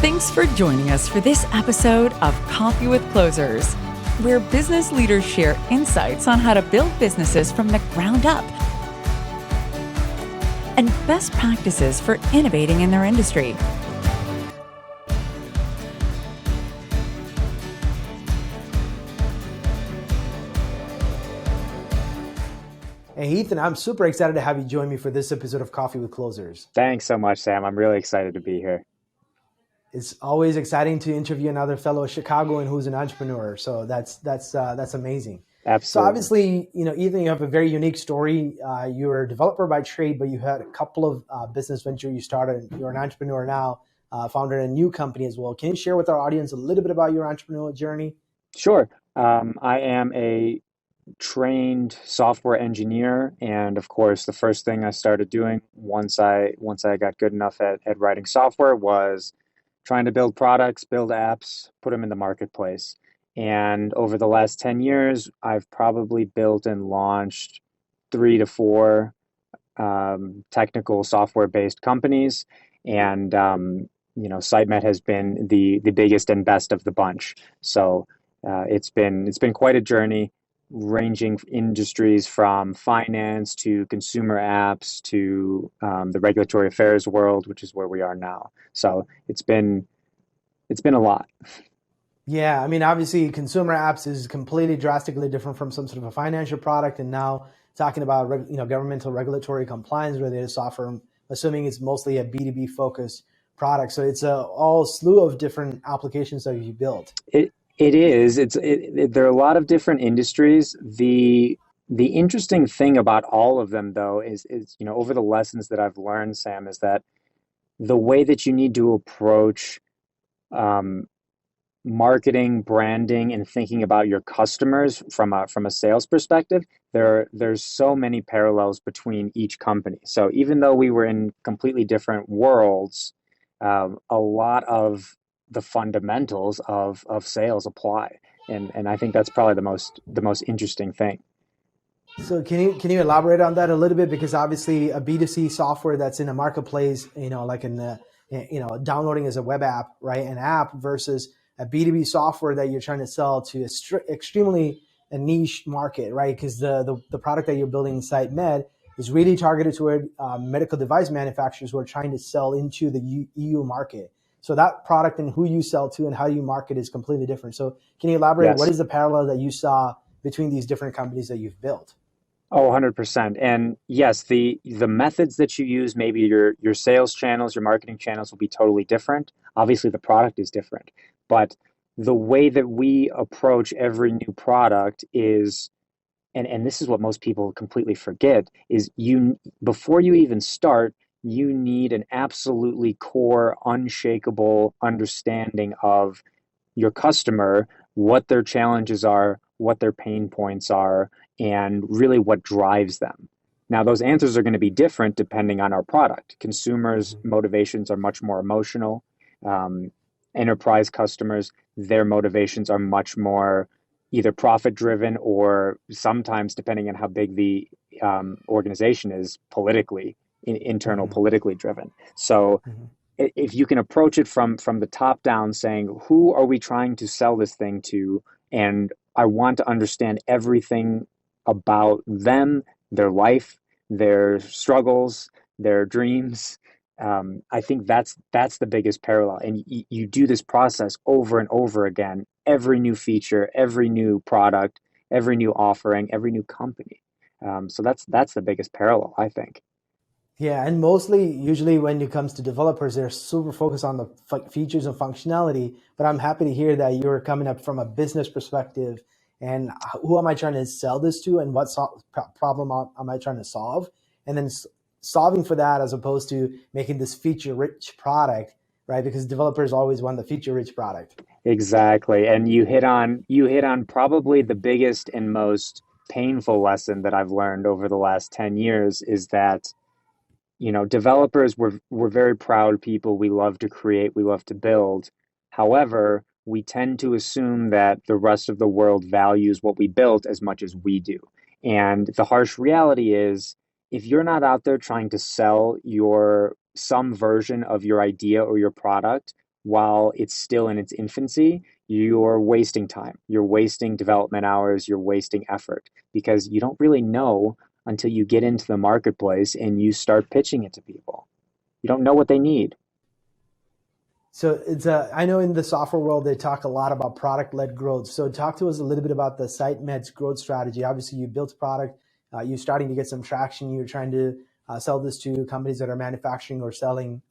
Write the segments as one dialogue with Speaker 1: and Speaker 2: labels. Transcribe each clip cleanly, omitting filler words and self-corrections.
Speaker 1: Thanks for joining us for this episode of Coffee with Closers, where business leaders share insights on how to build businesses from the ground up and best practices for innovating in their industry.
Speaker 2: Hey, Ethan, I'm super excited to have you join me for this episode of Coffee with Closers.
Speaker 3: Thanks so much, Sam. I'm really excited to be here.
Speaker 2: It's always exciting to interview another fellow Chicagoan who's an entrepreneur. So that's amazing.
Speaker 3: Absolutely.
Speaker 2: So obviously, Ethan, you have a very unique story. You're a developer by trade, but you had a couple of business ventures you started. You're an entrepreneur now, founded a new company as well. Can you share with our audience a little bit about your entrepreneurial journey?
Speaker 3: Sure. I am a trained software engineer, and of course, the first thing I started doing once I got good enough at writing software was trying to build products, build apps, put them in the marketplace. And over the last 10 years, I've probably built and launched 3 to 4 technical software-based companies. And SiteMed has been the biggest and best of the bunch. So it's been quite a journey, ranging industries from finance to consumer apps to the regulatory affairs world, which is where we are now. So it's been a lot.
Speaker 2: Yeah, I mean, obviously, consumer apps is completely drastically different from some sort of a financial product, and now talking about governmental regulatory compliance related software. I'm assuming it's mostly a B2B focused product, so it's a all slew of different applications that you built.
Speaker 3: It is. There are a lot of different industries. The interesting thing about all of them, though, is over the lessons that I've learned, Sam, is that the way that you need to approach marketing, branding, and thinking about your customers from a sales perspective, there's so many parallels between each company. So even though we were in completely different worlds, a lot of the fundamentals of sales apply, and I think that's probably the most interesting thing.
Speaker 2: So can you elaborate on that a little bit? Because obviously a B2C software that's in a marketplace, like in the downloading as a web app, right? An app versus a B2B software that you're trying to sell to extremely a niche market, right? Because the product that you're building in SiteMed is really targeted toward medical device manufacturers who are trying to sell into the EU market. So that product and who you sell to and how you market is completely different. So can you elaborate?
Speaker 3: Yes.
Speaker 2: What is the parallel that you saw between these different companies that you've built?
Speaker 3: Oh, 100%. And yes, the methods that you use, maybe your sales channels, your marketing channels will be totally different. Obviously, the product is different. But the way that we approach every new product is, and this is what most people completely forget, is before you even start, you need an absolutely core, unshakable understanding of your customer, what their challenges are, what their pain points are, and really what drives them. Now, those answers are going to be different depending on our product. Consumers' motivations are much more emotional. Enterprise customers, their motivations are much more either profit-driven or sometimes, depending on how big the organization is, internal politically driven. So if you can approach it from the top down, saying, who are we trying to sell this thing to? And I want to understand everything about them, their life, their struggles, their dreams. I think that's the biggest parallel. And you do this process over and over again, every new feature, every new product, every new offering, every new company. So that's the biggest parallel, I think.
Speaker 2: Yeah, and usually when it comes to developers, they're super focused on the features and functionality. But I'm happy to hear that you're coming up from a business perspective and who am I trying to sell this to and what problem am I trying to solve? And then solving for that as opposed to making this feature-rich product, right? Because developers always want the feature-rich product.
Speaker 3: Exactly. And you hit on probably the biggest and most painful lesson that I've learned over the last 10 years is that developers, we're very proud people. We love to create, we love to build. However, we tend to assume that the rest of the world values what we built as much as we do. And the harsh reality is, if you're not out there trying to sell some version of your idea or your product, while it's still in its infancy, you're wasting time. You're wasting development hours, you're wasting effort because you don't really know until you get into the marketplace and you start pitching it to people. You don't know what they need.
Speaker 2: So I know in the software world, they talk a lot about product-led growth. So talk to us a little bit about the Sitemeds growth strategy. Obviously, you built a product, you're starting to get some traction. You're trying to sell this to companies that are manufacturing or selling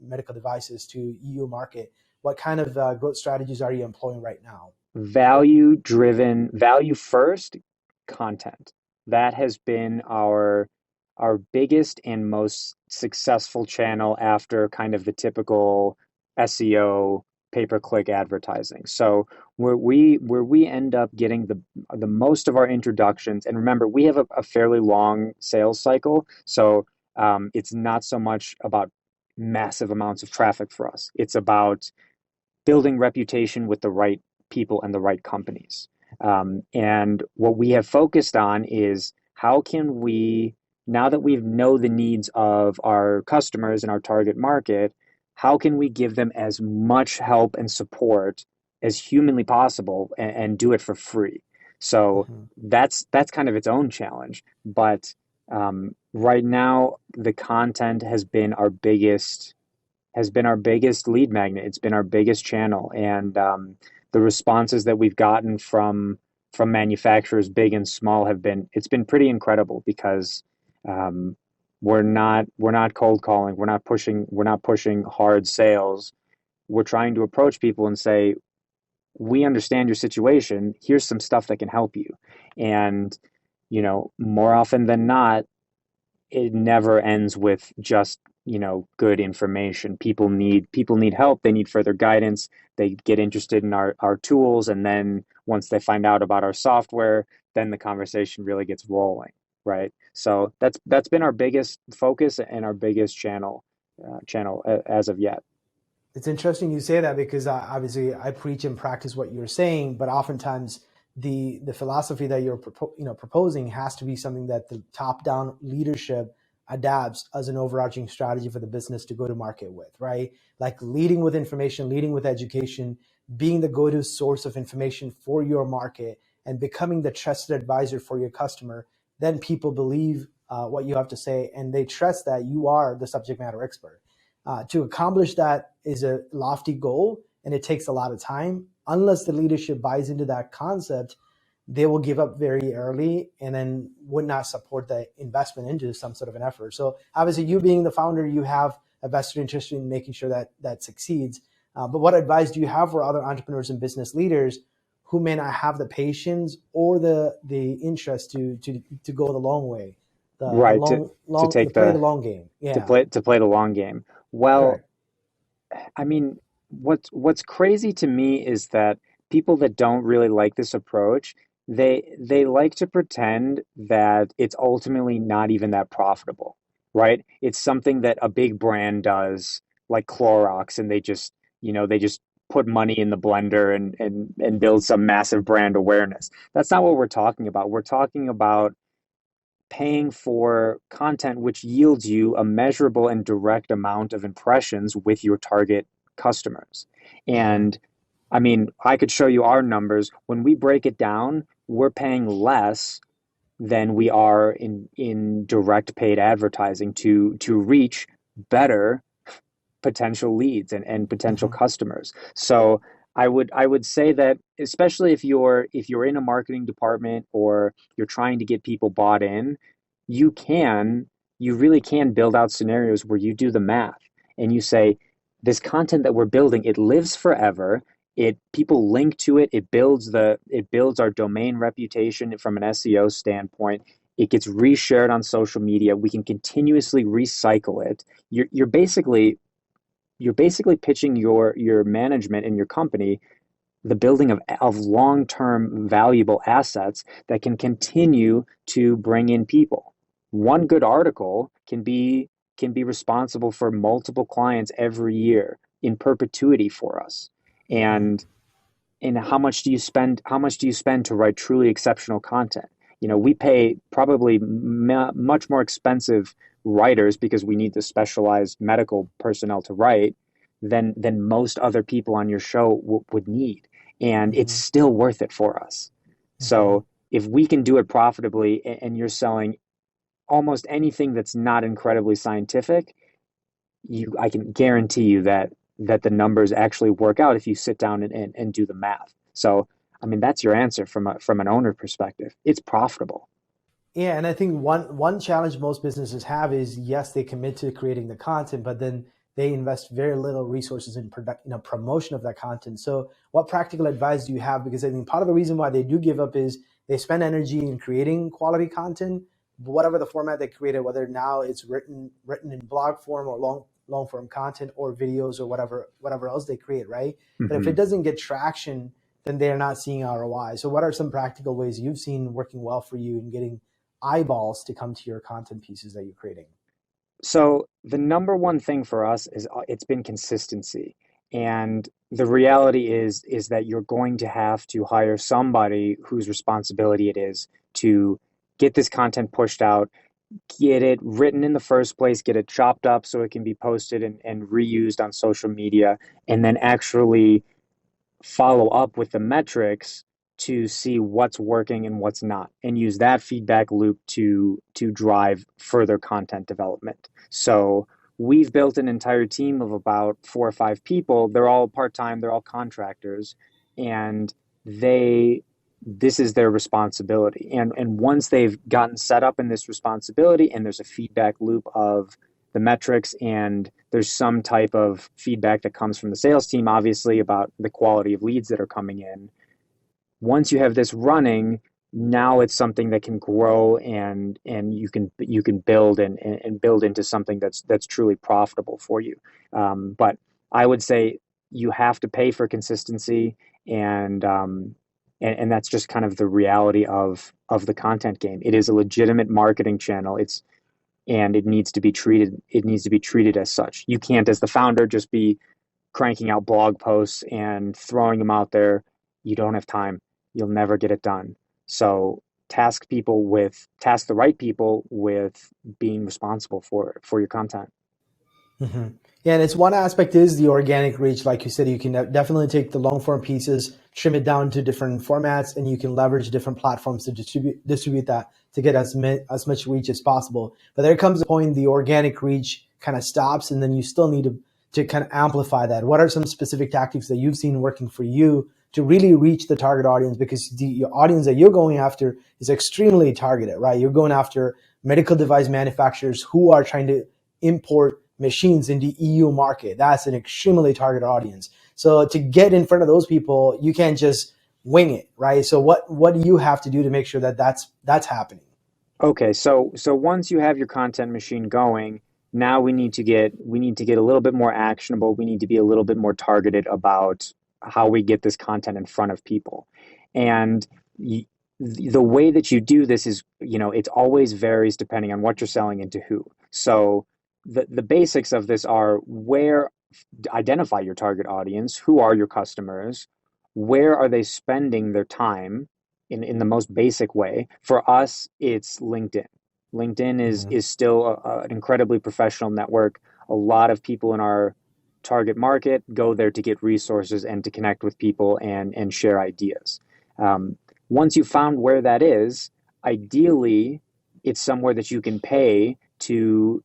Speaker 2: medical devices to EU market. What kind of growth strategies are you employing right now?
Speaker 3: Value driven, value first content. That has been our biggest and most successful channel after kind of the typical SEO pay-per-click advertising. So where we end up getting the most of our introductions, and remember, we have a fairly long sales cycle, so it's not so much about massive amounts of traffic for us. It's about building reputation with the right people and the right companies. And what we have focused on is how can we, now that we know the needs of our customers and our target market, how can we give them as much help and support as humanly possible and do it for free? So that's kind of its own challenge. But right now, the content has been our biggest lead magnet. It's been our biggest channel, and the responses that we've gotten from manufacturers, big and small, it's been pretty incredible because we're not cold calling, we're not pushing hard sales. We're trying to approach people and say, we understand your situation. Here's some stuff that can help you, and more often than not, it never ends with just good information. People need help, they need further guidance, they get interested in our tools, and then once they find out about our software, then the conversation really gets rolling, right? So that's been our biggest focus and our biggest channel as of yet.
Speaker 2: It's interesting you say that because obviously I preach and practice what you're saying, but oftentimes the philosophy that you're proposing has to be something that the top-down leadership adapts as an overarching strategy for the business to go to market with, right? Like leading with information, leading with education, being the go-to source of information for your market, and becoming the trusted advisor for your customer. Then people believe what you have to say, and they trust that you are the subject matter expert. To accomplish that is a lofty goal, and it takes a lot of time. Unless the leadership buys into that concept, they will give up very early and then would not support the investment into some sort of an effort. So obviously, you being the founder, you have a vested interest in making sure that succeeds. But what advice do you have for other entrepreneurs and business leaders who may not have the patience or the interest to go the long way,
Speaker 3: Right,
Speaker 2: to play the long game? Yeah,
Speaker 3: to play the long game. Well,
Speaker 2: correct.
Speaker 3: I mean, what's crazy to me is that people that don't really like this approach, they like to pretend that it's ultimately not even that profitable, right? It's something that a big brand does, like Clorox, and they just put money in the blender and build some massive brand awareness. That's not what we're talking about. We're talking about paying for content which yields you a measurable and direct amount of impressions with your target customers. And I mean, I could show you our numbers. When we break it down, we're paying less than we are in direct paid advertising to reach better potential leads and potential customers. So I would say that especially if you're in a marketing department or you're trying to get people bought in, you really can build out scenarios where you do the math and you say, this content that we're building, it lives forever. People link to it. It builds our domain reputation from an SEO standpoint. It gets reshared on social media. We can continuously recycle it. You're basically pitching your management and your company the building of long-term valuable assets that can continue to bring in people. One good article can be responsible for multiple clients every year in perpetuity for us. And how much do you spend to write truly exceptional content? We pay probably much more expensive writers because we need the specialized medical personnel to write, than most other people on your show would need. And it's
Speaker 2: Hmm.
Speaker 3: still worth it for us.
Speaker 2: Hmm.
Speaker 3: So if we can do it profitably and you're selling almost anything that's not incredibly scientific, I can guarantee you that the numbers actually work out if you sit down and do the math. So, I mean, that's your answer from an owner perspective. It's profitable.
Speaker 2: Yeah, and I think one challenge most businesses have is, yes, they commit to creating the content, but then they invest very little resources in promotion of that content. So what practical advice do you have? Because I think part of the reason why they do give up is they spend energy in creating quality content, whatever the format they created, whether now it's written in blog form or long form content or videos or whatever else they create, right? But if it
Speaker 3: Hmm.
Speaker 2: doesn't get traction, then they're not seeing ROI. So what are some practical ways you've seen working well for you in getting eyeballs to come to your content pieces that you're creating?
Speaker 3: So the number one thing for us is it's been consistency. And the reality is that you're going to have to hire somebody whose responsibility it is to get this content pushed out, get it written in the first place, get it chopped up so it can be posted and reused on social media, and then actually follow up with the metrics to see what's working and what's not, and use that feedback loop to drive further content development. So we've built an entire team of about 4 or 5 people. They're all part-time, they're all contractors, and they this is their responsibility. And once they've gotten set up in this responsibility and there's a feedback loop of the metrics and there's some type of feedback that comes from the sales team, obviously, about the quality of leads that are coming in. Once you have this running, now it's something that can grow and you can build and build into something that's truly profitable for you. But I would say you have to pay for consistency, and that's just kind of the reality of the content game. It is a legitimate marketing channel. And it needs to be treated as such. You can't, as the founder, just be cranking out blog posts and throwing them out there. You don't have time. You'll never get it done. So task the right people with being responsible for your content.
Speaker 2: Mm-hmm. Yeah, and it's one aspect is the organic reach. Like you said, you can definitely take the long form pieces, trim it down to different formats, and you can leverage different platforms to distribute that to get as much reach as possible. But there comes a point the organic reach kind of stops, and then you still need to kind of amplify that. What are some specific tactics that you've seen working for you to really reach the target audience? Because the audience that you're going after is extremely targeted, right? You're going after medical device manufacturers who are trying to import machines in the EU market. That's an extremely targeted audience. So to get in front of those people, you can't just wing it, right? So what do you have to do to make sure that that's happening?
Speaker 3: Okay, so once you have your content machine going, now we need to get a little bit more actionable. We need to be a little bit more targeted about how we get this content in front of people. And y the way that you do this is, it always varies depending on what you're selling and to who. So the basics of this are identify your target audience, who are your customers, where are they spending their time in the most basic way. For us, it's LinkedIn. LinkedIn is
Speaker 2: Mm-hmm.
Speaker 3: is still an incredibly professional network. A lot of people in our target market go there to get resources and to connect with people and share ideas. Um, Once you've found where that is, ideally, it's somewhere that you can pay to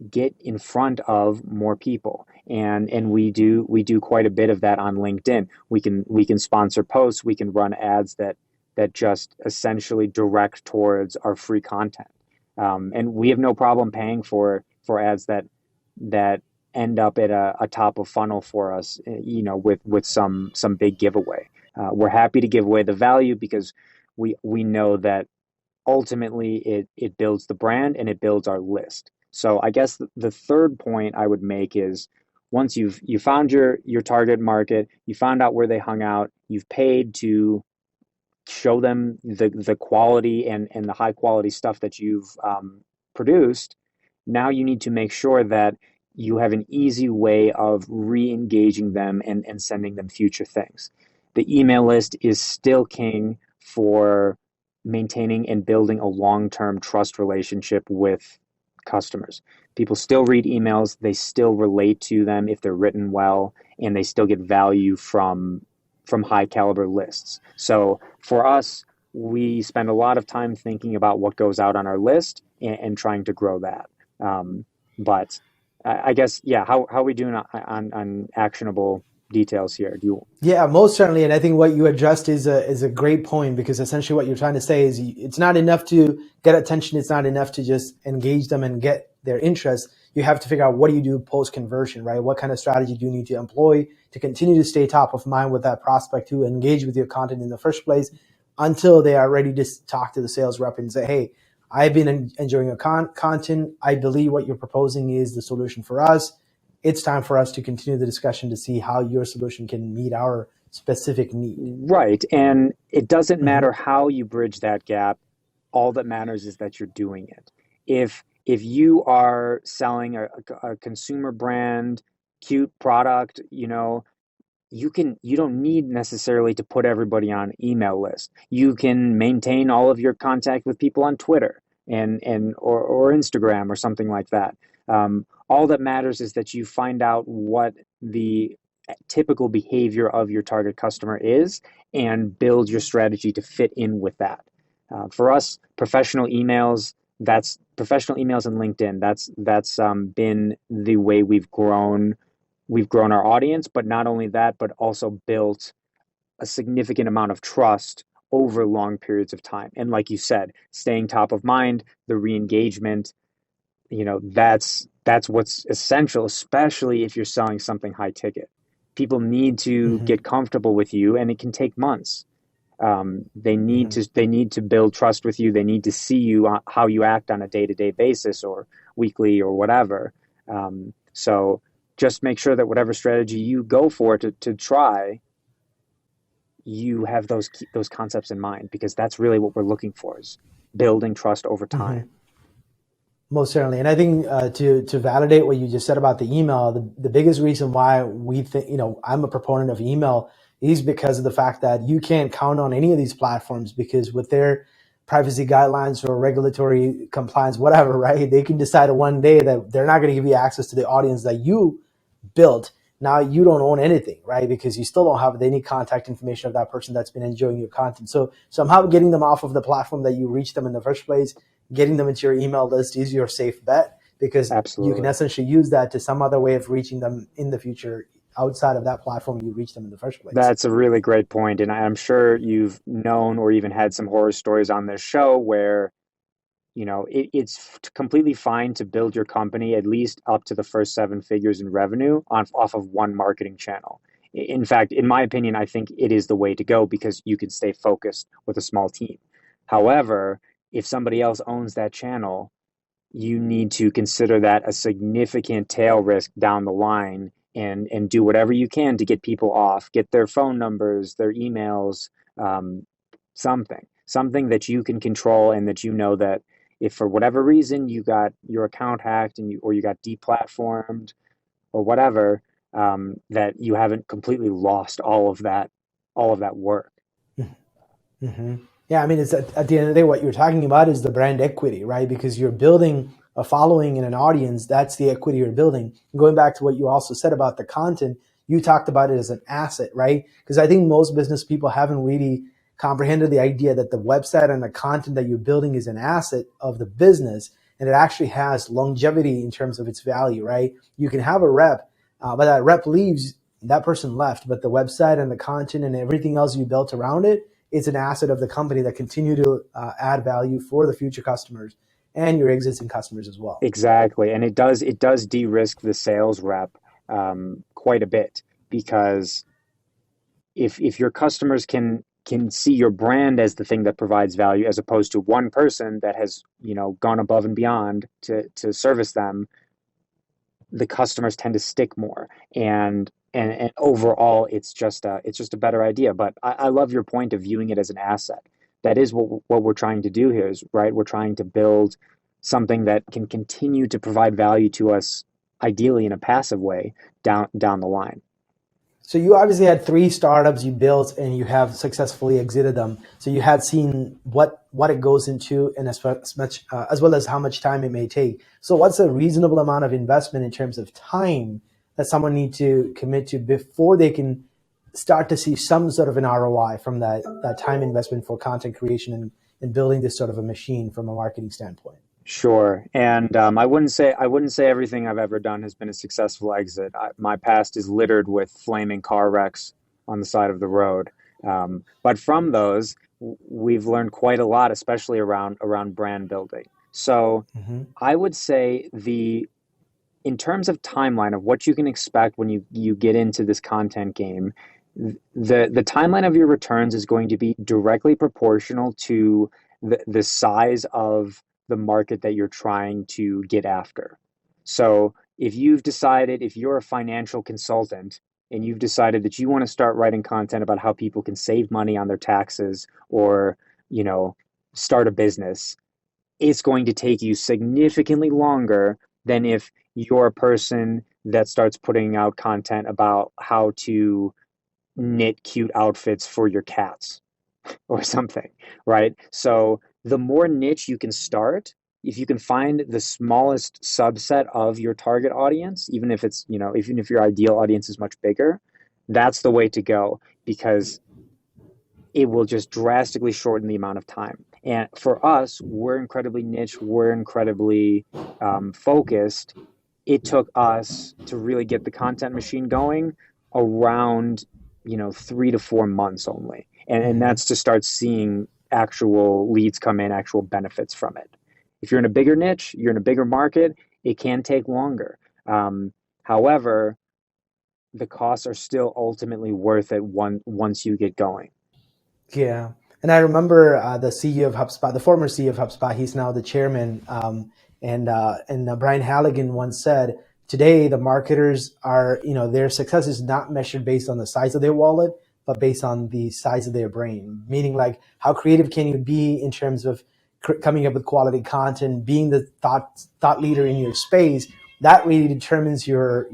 Speaker 3: get in front of more people, and we do quite a bit of that on LinkedIn. We can sponsor posts, we can run ads that just essentially direct towards our free content, and we have no problem paying for ads that end up at a top of funnel for us, with some big giveaway. We're happy to give away the value because we know that ultimately it builds the brand and it builds our list. So I guess the third point I would make is, once you found your target market, you found out where they hung out, you've paid to show them the quality and the high quality stuff that you've produced. Now you need to make sure that you have an easy way of re-engaging them and sending them future things. The email list is still king for maintaining and building a long-term trust relationship with customers. People still read emails, they still relate to them if they're written well, and they still get value from high caliber lists. So for us, we spend a lot of time thinking about what goes out on our list and trying to grow that. But I guess, yeah, how are we doing on actionable details here? Do you?
Speaker 2: Yeah, most certainly. And I think what you addressed is a great point, because essentially what you're trying to say is it's not enough to get attention. It's not enough to just engage them and get their interest. You have to figure out, what do you do post conversion, right? What kind of strategy do you need to employ to continue to stay top of mind with that prospect who engage with your content in the first place, until they are ready to talk to the sales rep and say, hey, I've been enjoying your content. I believe what you're proposing is the solution for us. It's time for us to continue the discussion to see how your solution can meet our specific need.
Speaker 3: Right. And it doesn't matter how you bridge that gap. All that matters is that you're doing it. If you are selling a consumer brand, cute product, you don't need necessarily to put everybody on an email list. You can maintain all of your contact with people on Twitter or Instagram or something like that. All that matters is that you find out what the typical behavior of your target customer is and build your strategy to fit in with that. For us, professional emails and LinkedIn. That's been the way we've grown our audience, but not only that, but also built a significant amount of trust over long periods of time. And like you said, staying top of mind, the re-engagement, that's what's essential, especially if you're selling something high ticket. People need to get comfortable with you, and it can take months. They need to build trust with you. They need to see you, how you act on a day-to-day basis or weekly or whatever. So just make sure that whatever strategy you go for to try, you have those concepts in mind, because that's really what we're looking for, is building trust over time.
Speaker 2: Most certainly. And I think to validate what you just said about the email, the biggest reason why we think, I'm a proponent of email is because of the fact that you can't count on any of these platforms, because with their privacy guidelines or regulatory compliance, whatever, right? They can decide one day that they're not going to give you access to the audience that you built. Now you don't own anything, right? Because you still don't have any contact information of that person that's been enjoying your content. So somehow getting them off of the platform that you reached them in the first place, getting them into your email list is your safe bet, because
Speaker 3: Absolutely.
Speaker 2: You can essentially use that to some other way of reaching them in the future outside of that platform you reached them in the first place.
Speaker 3: That's a really great point. And I'm sure you've known or even had some horror stories on this show where it's completely fine to build your company at least up to the first 7 figures in revenue off of one marketing channel. In fact, in my opinion, I think it is the way to go, because you can stay focused with a small team. However, if somebody else owns that channel, you need to consider that a significant tail risk down the line, and do whatever you can to get people off, get their phone numbers, their emails, something that you can control, and that that if for whatever reason you got your account hacked or you got deplatformed or whatever, that you haven't completely lost all of that work.
Speaker 2: Mm-hmm. Yeah, I mean, it's at the end of the day, what you're talking about is the brand equity, right? Because you're building a following and an audience. That's the equity you're building. Going back to what you also said about the content, you talked about it as an asset, right? Because I think most business people haven't really comprehended the idea that the website and the content that you're building is an asset of the business, and it actually has longevity in terms of its value, right? You can have a rep, but that rep leaves, that person left, but the website and the content and everything else you built around it, it's an asset of the company that continue to add value for the future customers and your existing customers as well.
Speaker 3: Exactly. And it does de-risk the sales rep quite a bit, because if your customers can see your brand as the thing that provides value, as opposed to one person that has gone above and beyond to service them, the customers tend to stick more, and overall it's just a better idea. But I love your point of viewing it as an asset. That is what we're trying to do here, is right. We're trying to build something that can continue to provide value to us, ideally in a passive way, down the line.
Speaker 2: So you obviously had three startups you built and you have successfully exited them. So you had seen what it goes into and as much as well as how much time it may take. So what's a reasonable amount of investment in terms of time that someone needs to commit to before they can start to see some sort of an ROI from that time investment for content creation and building this sort of a machine from a marketing standpoint?
Speaker 3: Sure. And I wouldn't say everything I've ever done has been a successful exit. My past is littered with flaming car wrecks on the side of the road. But from those, we've learned quite a lot, especially around brand building. So
Speaker 2: Mm-hmm.
Speaker 3: I would say in terms of timeline of what you can expect when you get into this content game, the timeline of your returns is going to be directly proportional to the size of the market that you're trying to get after. So if you're a financial consultant and you've decided that you want to start writing content about how people can save money on their taxes or, you know, start a business, it's going to take you significantly longer than if you're a person that starts putting out content about how to knit cute outfits for your cats or something, right? So the more niche you can start, if you can find the smallest subset of your target audience, even if it's, even if your ideal audience is much bigger, that's the way to go because it will just drastically shorten the amount of time. And for us, we're incredibly niche, we're incredibly focused. It took us to really get the content machine going around, 3 to 4 months only. And
Speaker 2: Mm-hmm.
Speaker 3: that's to start seeing actual leads come in, actual benefits from it. If you're in a bigger niche, you're in a bigger market, it can take longer. However, the costs are still ultimately worth it once you get going.
Speaker 2: Yeah. And I remember the CEO of HubSpot, the former CEO of HubSpot, he's now the chairman. And Brian Halligan once said, today the marketers are, their success is not measured based on the size of their wallet, but based on the size of their brain. Meaning, like, how creative can you be in terms of coming up with quality content, being the thought leader in your space? That really determines your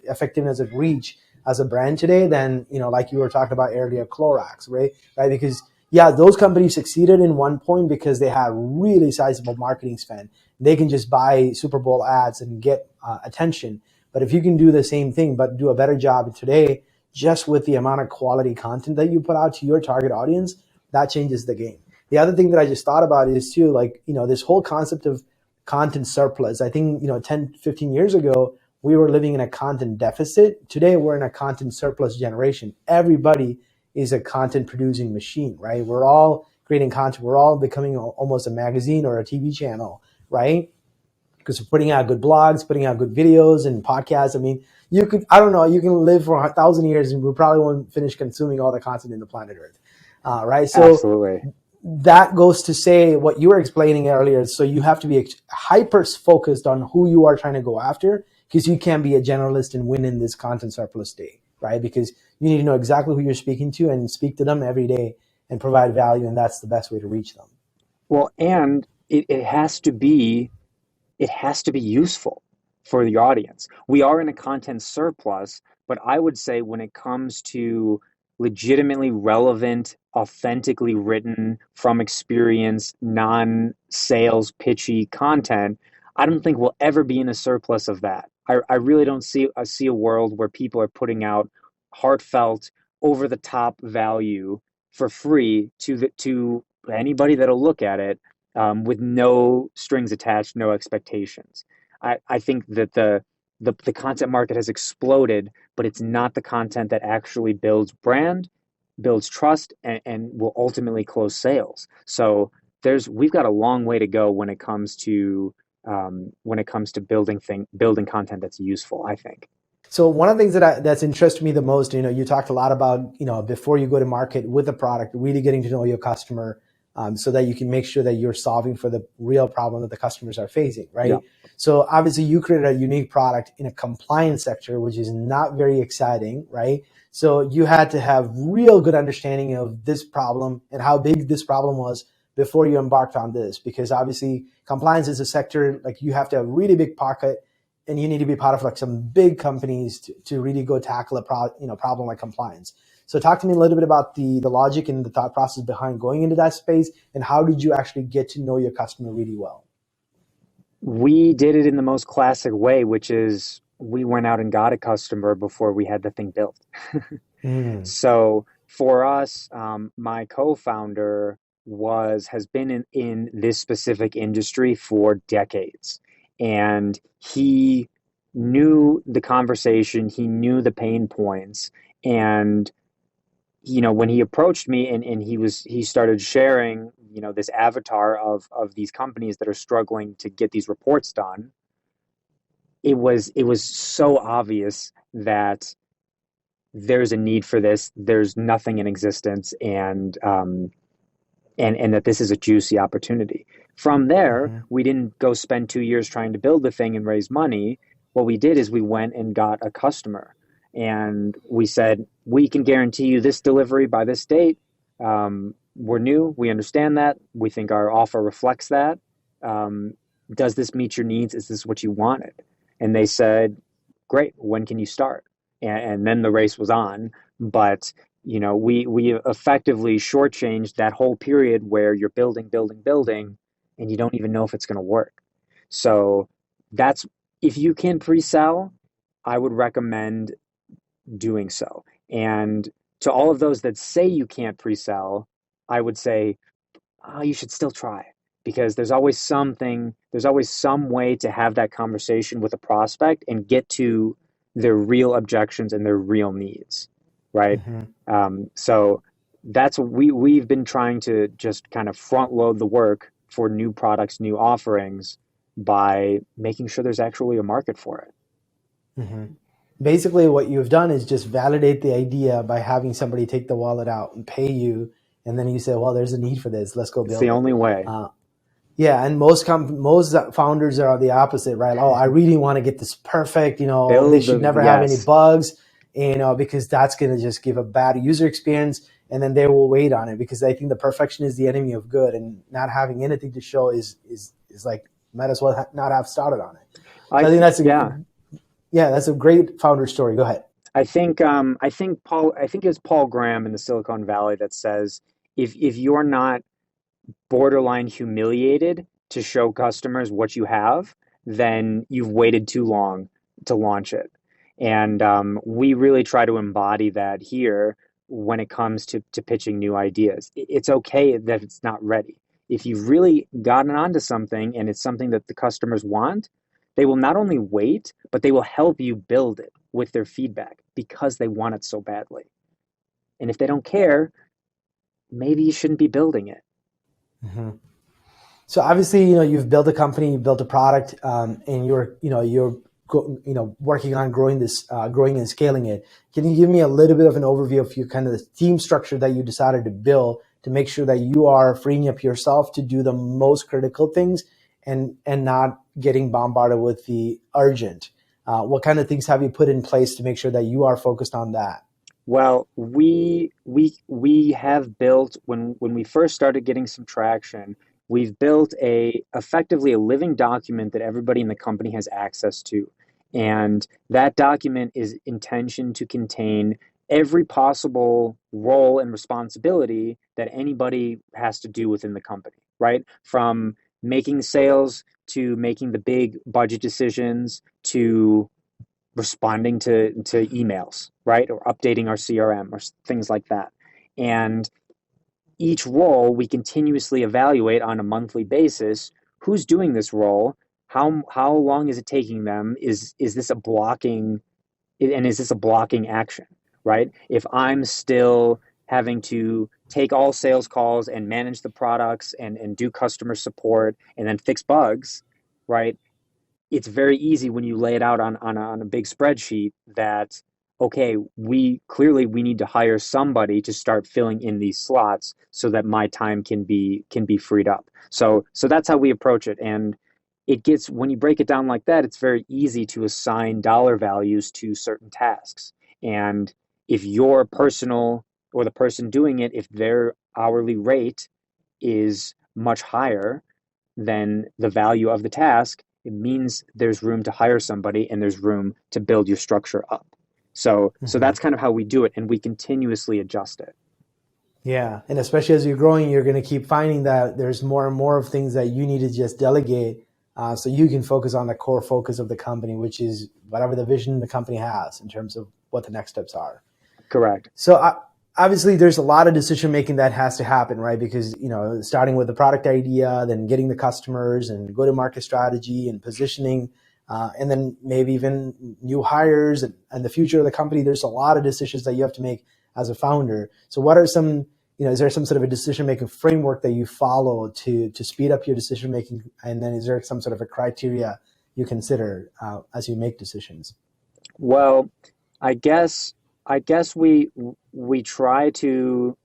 Speaker 2: effectiveness of reach as a brand today than, like you were talking about earlier, Clorox, right? Because yeah, those companies succeeded in one point because they had really sizable marketing spend. They can just buy Super Bowl ads and get attention. But if you can do the same thing, but do a better job today, just with the amount of quality content that you put out to your target audience, that changes the game. The other thing that I just thought about is too, like, this whole concept of content surplus. I think, 10, 15 years ago, we were living in a content deficit. Today, we're in a content surplus generation. Everybody is a content producing machine, right? We're all creating content. We're all becoming almost a magazine or a TV channel, right? Because we're putting out good blogs, putting out good videos and podcasts. I mean, I don't know, you can live for 1,000 years and we probably won't finish consuming all the content in the planet Earth, right? So
Speaker 3: Absolutely.
Speaker 2: that goes to say what you were explaining earlier. So you have to be hyper focused on who you are trying to go after, because you can't be a generalist and win in this content surplus day, right? Because you need to know exactly who you're speaking to and speak to them every day and provide value. And that's the best way to reach them.
Speaker 3: Well, and it has to be useful for the audience. We are in a content surplus, but I would say when it comes to legitimately relevant, authentically written, from experience, non-sales pitchy content, I don't think we'll ever be in a surplus of that. I really don't see a world where people are putting out heartfelt, over the top value for free to anybody that'll look at it, with no strings attached, no expectations. I think that the content market has exploded, but it's not the content that actually builds brand, builds trust, and will ultimately close sales. So we've got a long way to go when it comes to building content that's useful, I think.
Speaker 2: So one of the things that's interested me the most, you talked a lot about, before you go to market with a product, really getting to know your customer, so that you can make sure that you're solving for the real problem that the customers are facing, right?
Speaker 3: Yeah.
Speaker 2: So obviously you created a unique product in a compliance sector, which is not very exciting, right? So you had to have real good understanding of this problem and how big this problem was before you embarked on this, because obviously compliance is a sector, like, you have to have really big pocket and you need to be part of like some big companies to really go tackle a problem like compliance. So talk to me a little bit about the logic and the thought process behind going into that space, and how did you actually get to know your customer really well?
Speaker 3: We did it in the most classic way, which is we went out and got a customer before we had the thing built.
Speaker 2: Mm.
Speaker 3: So for us, my co-founder has been in this specific industry for decades, and he knew the conversation, he knew the pain points, and when he approached me and he started sharing, this avatar of these companies that are struggling to get these reports done, it was so obvious that there's a need for this. There's nothing in existence, and that this is a juicy opportunity. From there,
Speaker 2: Mm-hmm.
Speaker 3: we didn't go spend 2 years trying to build the thing and raise money. What we did is we went and got a customer, and we said, we can guarantee you this delivery by this date. We're new. We understand that. We think our offer reflects that. Um, does this meet your needs? Is this what you wanted? And they said, great. When can you start? And then the race was on. But we effectively shortchanged that whole period where you're building, building, building, and you don't even know if it's going to work. So that's if you can pre-sell, I would recommend doing so. And to all of those that say you can't pre-sell, I would say, oh, you should still try, because there's always something, there's always some way to have that conversation with a prospect and get to their real objections and their real needs, right?
Speaker 2: Mm-hmm.
Speaker 3: So that's what we've been trying to just kind of front load the work for new products, new offerings, by making sure there's actually a market for it.
Speaker 2: Mm-hmm. Basically, what you've done is just validate the idea by having somebody take the wallet out and pay you, and then you say, "Well, there's a need for this. Let's go
Speaker 3: It's
Speaker 2: build
Speaker 3: the
Speaker 2: it."
Speaker 3: only way.
Speaker 2: Yeah, and most founders are the opposite, right? Oh, I really want to get this perfect. They
Speaker 3: Build
Speaker 2: should
Speaker 3: the
Speaker 2: never have any
Speaker 3: Yes.
Speaker 2: bugs, because that's going to just give a bad user experience, and then they will wait on it because they think the perfection is the enemy of good, and not having anything to show is like might as well not have started on it. So I think
Speaker 3: Yeah.
Speaker 2: that's a great founder story. Go ahead.
Speaker 3: I think it's Paul Graham in the Silicon Valley that says, if you're not borderline humiliated to show customers what you have, then you've waited too long to launch it. And we really try to embody that here when it comes to pitching new ideas. It's okay that it's not ready. If you've really gotten onto something and it's something that the customers want, they will not only wait, but they will help you build it with their feedback because they want it so badly. And if they don't care, maybe you shouldn't be building it.
Speaker 2: Mm-hmm. So obviously, you've built a company, you've built a product, and you're working on growing and scaling it. Can you give me a little bit of an overview of your kind of the team structure that you decided to build to make sure that you are freeing up yourself to do the most critical things and not getting bombarded with the urgent? What kind of things have you put in place to make sure that you are focused on that?
Speaker 3: Well, we have built, when we first started getting some traction, we've built effectively a living document that everybody in the company has access to. And that document is intentioned to contain every possible role and responsibility that anybody has to do within the company, right? From making sales to making the big budget decisions to responding to emails, right? Or updating our CRM or things like that. And each role we continuously evaluate on a monthly basis. Who's doing this role? How long is it taking them? Is this a blocking, and is this a blocking action, right? If I'm still having to take all sales calls and manage the products and do customer support and then fix bugs, right? It's very easy when you lay it out on a big spreadsheet that, okay, we need to hire somebody to start filling in these slots so that my time can be freed up. So that's how we approach it. And it gets, when you break it down like that, it's very easy to assign dollar values to certain tasks. And if your personal, or the person doing it, if their hourly rate is much higher than the value of the task, it means there's room to hire somebody and there's room to build your structure up. So
Speaker 2: Hmm.
Speaker 3: that's kind of how we do it, and we continuously adjust it.
Speaker 2: Yeah, and especially as you're growing, you're going to keep finding that there's more and more of things that you need to just delegate, so you can focus on the core focus of the company, which is whatever the vision the company has in terms of what the next steps are.
Speaker 3: Correct.
Speaker 2: So obviously, there's a lot of decision making that has to happen, right? Because starting with the product idea, then getting the customers, and go to market strategy and positioning, and then maybe even new hires and the future of the company. There's a lot of decisions that you have to make as a founder. So what are some, is there some sort of a decision making framework that you follow to speed up your decision making? And then is there some sort of a criteria you consider as you make decisions?
Speaker 3: Well, I guess we try to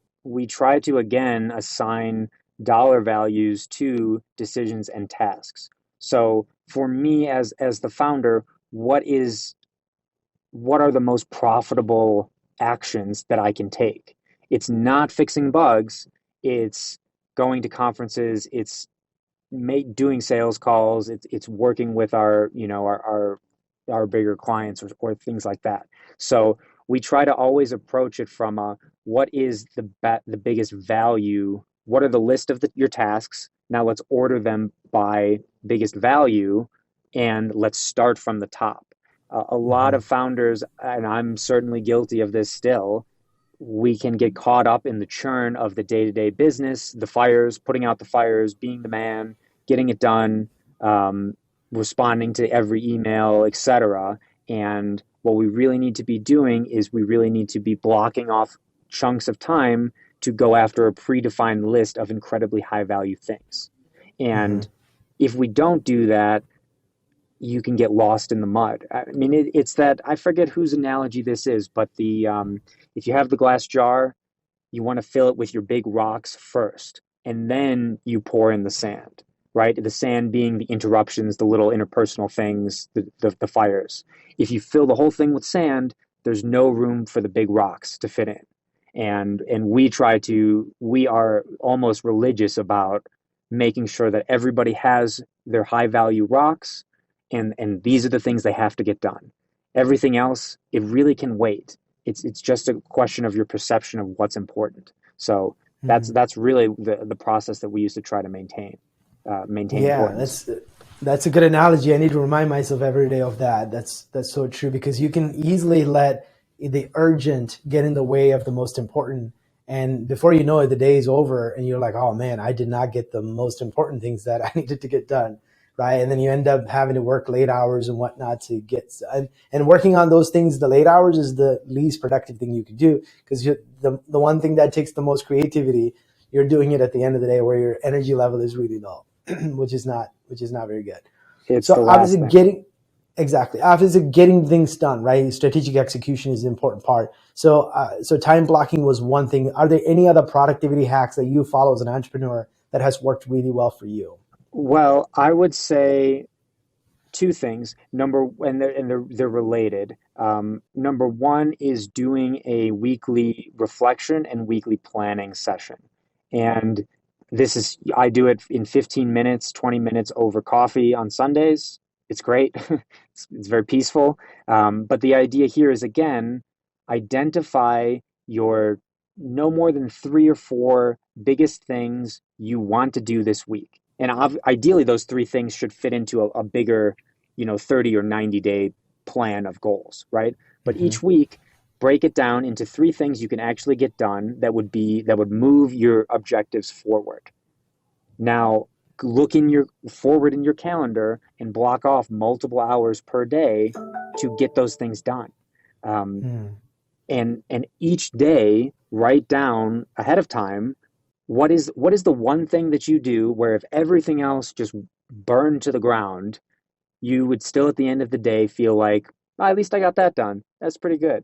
Speaker 3: again assign dollar values to decisions and tasks. So for me as the founder, what are the most profitable actions that I can take? It's not fixing bugs, it's going to conferences, it's doing sales calls, it's working with our, our bigger clients, or things like that. So we try to always approach it from what is the biggest value? What are the list of your tasks? Now let's order them by biggest value, and let's start from the top. A lot
Speaker 2: Mm-hmm.
Speaker 3: of founders, and I'm certainly guilty of this still, we can get caught up in the churn of the day-to-day business, the fires, putting out the fires, being the man, getting it done, responding to every email, etc. And what we really need to be doing is we really need to be blocking off chunks of time to go after a predefined list of incredibly high value things.
Speaker 2: Mm-hmm.
Speaker 3: And if we don't do that, you can get lost in the mud. I mean, it's that, I forget whose analogy this is, but if you have the glass jar, you want to fill it with your big rocks first, and then you pour in the sand, right? The sand being the interruptions, the little interpersonal things, the fires. If you fill the whole thing with sand, there's no room for the big rocks to fit in. And we are almost religious about making sure that everybody has their high value rocks, and these are the things they have to get done. Everything else, it really can wait. It's just a question of your perception of what's important. So
Speaker 2: Mm-hmm.
Speaker 3: that's really the process that we used to try to maintain
Speaker 2: Yeah,
Speaker 3: importance.
Speaker 2: that's a good analogy. I need to remind myself every day of that. That's so true, because you can easily let the urgent get in the way of the most important, and before you know it, the day is over, and you're like, oh man, I did not get the most important things that I needed to get done, right? And then you end up having to work late hours and whatnot to get, and working on those things, the late hours is the least productive thing you can do, because the one thing that takes the most creativity, you're doing it at the end of the day where your energy level is really low. which is not very good.
Speaker 3: It's
Speaker 2: So
Speaker 3: the last
Speaker 2: obviously
Speaker 3: thing.
Speaker 2: getting things done, right? Strategic execution is an important part. So so time blocking was one thing. Are there any other productivity hacks that you follow as an entrepreneur that has worked really well for you?
Speaker 3: Well, I would say two things. They're related. Number one is doing a weekly reflection and weekly planning session. And I do it in 15 minutes, 20 minutes over coffee on Sundays. It's great. It's very peaceful. But the idea here is, again, identify your no more than 3 or 4 biggest things you want to do this week. And ideally, those 3 things should fit into a bigger, 30 or 90-day plan of goals, right? But
Speaker 2: Mm-hmm.
Speaker 3: each week, break it down into 3 things you can actually get done that would move your objectives forward. Now, look forward in your calendar and block off multiple hours per day to get those things done. Um,
Speaker 2: Mm.
Speaker 3: and each day, write down ahead of time what is the one thing that you do where if everything else just burned to the ground, you would still at the end of the day feel like, "Oh, at least I got that done. That's pretty good."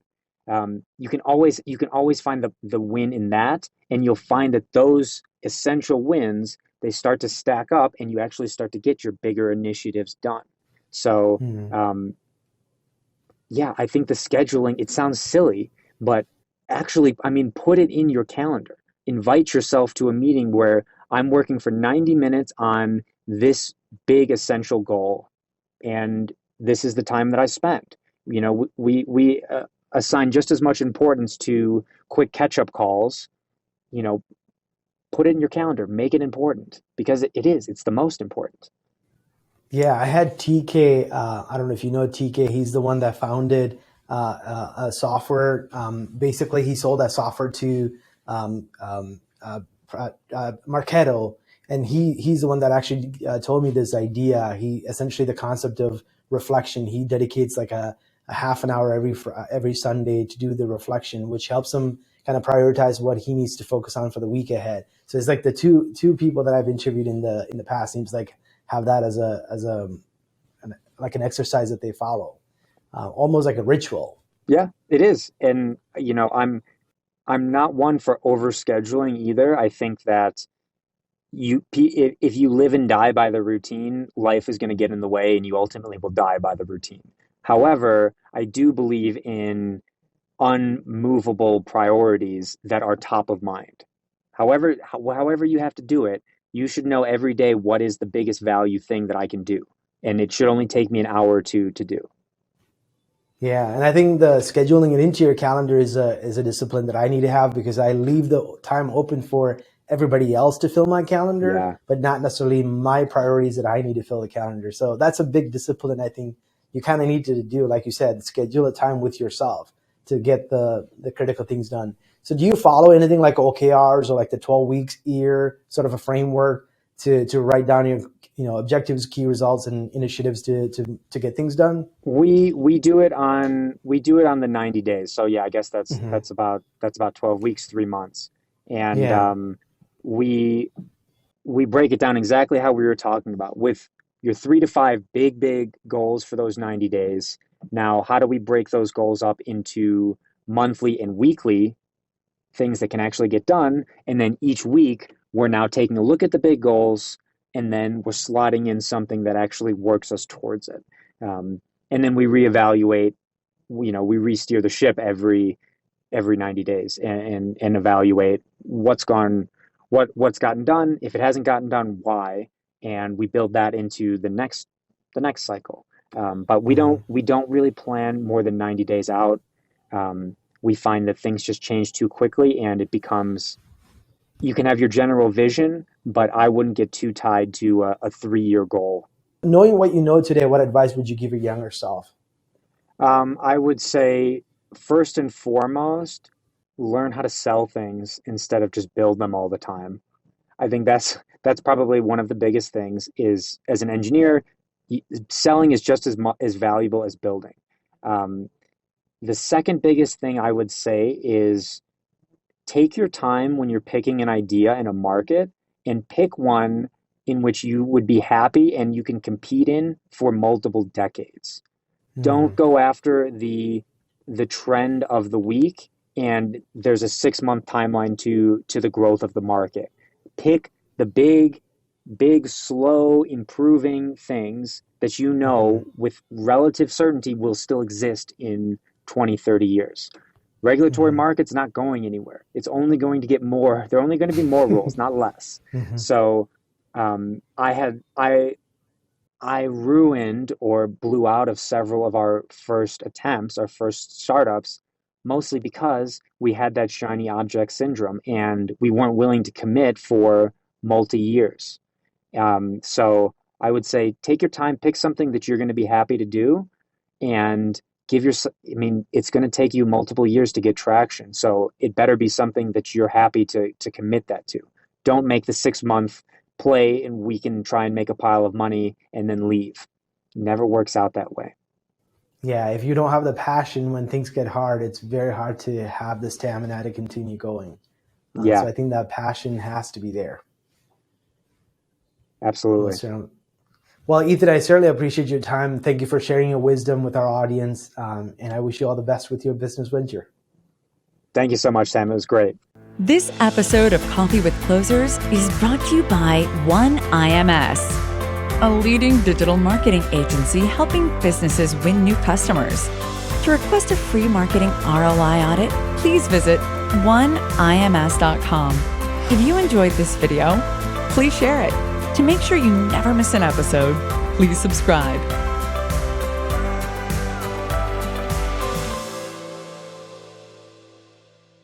Speaker 3: You can always find the win in that, and you'll find that those essential wins, they start to stack up, and you actually start to get your bigger initiatives done. So
Speaker 2: Mm.
Speaker 3: yeah, I think the scheduling, it sounds silly, but actually, I mean, put it in your calendar. Invite yourself to a meeting where I'm working for 90 minutes on this big essential goal. and this is the time that I spent. We assign just as much importance to quick catch-up calls. You know, put it in your calendar, make it important, because it's the most important.
Speaker 2: Yeah, I had TK. I don't know if you know TK. He's the one that founded a software. Basically, he sold that software to Marketo, and he's the one that actually told me this idea. He essentially, the concept of reflection. He dedicates like a half an hour every Sunday to do the reflection, which helps him kind of prioritize what he needs to focus on for the week ahead. So it's like the two people that I've interviewed in the past seems like have that as like an exercise that they follow, almost like a ritual.
Speaker 3: Yeah, it is. And I'm not one for overscheduling either. I think that if you live and die by the routine, life is going to get in the way and you ultimately will die by the routine. However, I do believe in unmovable priorities that are top of mind. However you have to do it, you should know every day what is the biggest value thing that I can do. And it should only take me an hour or two to do.
Speaker 2: Yeah, and I think the scheduling it into your calendar is a discipline that I need to have, because I leave the time open for everybody else to fill my calendar, but not necessarily my priorities that I need to fill the calendar. So that's a big discipline I think you kind of need to do. Like you said, schedule a time with yourself to get the critical things done. So do you follow anything like OKRs or like the 12 weeks year sort of a framework to write down your objectives, key results, and initiatives to get things done?
Speaker 3: We do it on the 90 days. So yeah, I guess that's about 12 weeks, 3 months. And we break it down exactly how we were talking about, with your 3 to 5 big goals for those 90 days. Now, how do we break those goals up into monthly and weekly things that can actually get done? And then each week, we're now taking a look at the big goals, and then we're slotting in something that actually works us towards it. And then we reevaluate, we re-steer the ship every 90 days and evaluate what's gotten done. If it hasn't gotten done, why? And we build that into the next cycle. But we don't really plan more than 90 days out. We find that things just change too quickly, and it becomes, you can have your general vision, but I wouldn't get too tied to a 3-year goal.
Speaker 2: Knowing what you know today, what advice would you give your younger self?
Speaker 3: I would say, first and foremost, learn how to sell things instead of just build them all the time. I think that's probably one of the biggest things. Is, as an engineer, selling is just as valuable as building. The second biggest thing I would say is take your time when you're picking an idea in a market, and pick one in which you would be happy and you can compete in for multiple decades. Don't go after the trend of the week and there's a 6-month timeline to the growth of the market. Pick the big, slow, improving things that with relative certainty will still exist in 20, 30 years. Regulatory market's not going anywhere. It's only going to get more. There are only going to be more rules, not less. So I ruined or blew out of several of our first attempts, our first startups, mostly because we had that shiny object syndrome and we weren't willing to commit for multi-years. So I would say take your time, pick something that you're going to be happy to do, and it's going to take you multiple years to get traction. So it better be something that you're happy to commit that to. Don't make the 6-month play and we can try and make a pile of money and then leave. It never works out that way.
Speaker 2: Yeah, if you don't have the passion when things get hard, it's very hard to have the stamina to continue going. So I think that passion has to be there.
Speaker 3: Absolutely.
Speaker 2: Well, Ethan, I certainly appreciate your time. Thank you for sharing your wisdom with our audience. And I wish you all the best with your business venture.
Speaker 3: Thank you so much, Sam. It was great.
Speaker 1: This episode of Coffee with Closers is brought to you by OneIMS, a leading digital marketing agency helping businesses win new customers. To request a free marketing ROI audit, please visit oneims.com. If you enjoyed this video, please share it. To make sure you never miss an episode, please subscribe.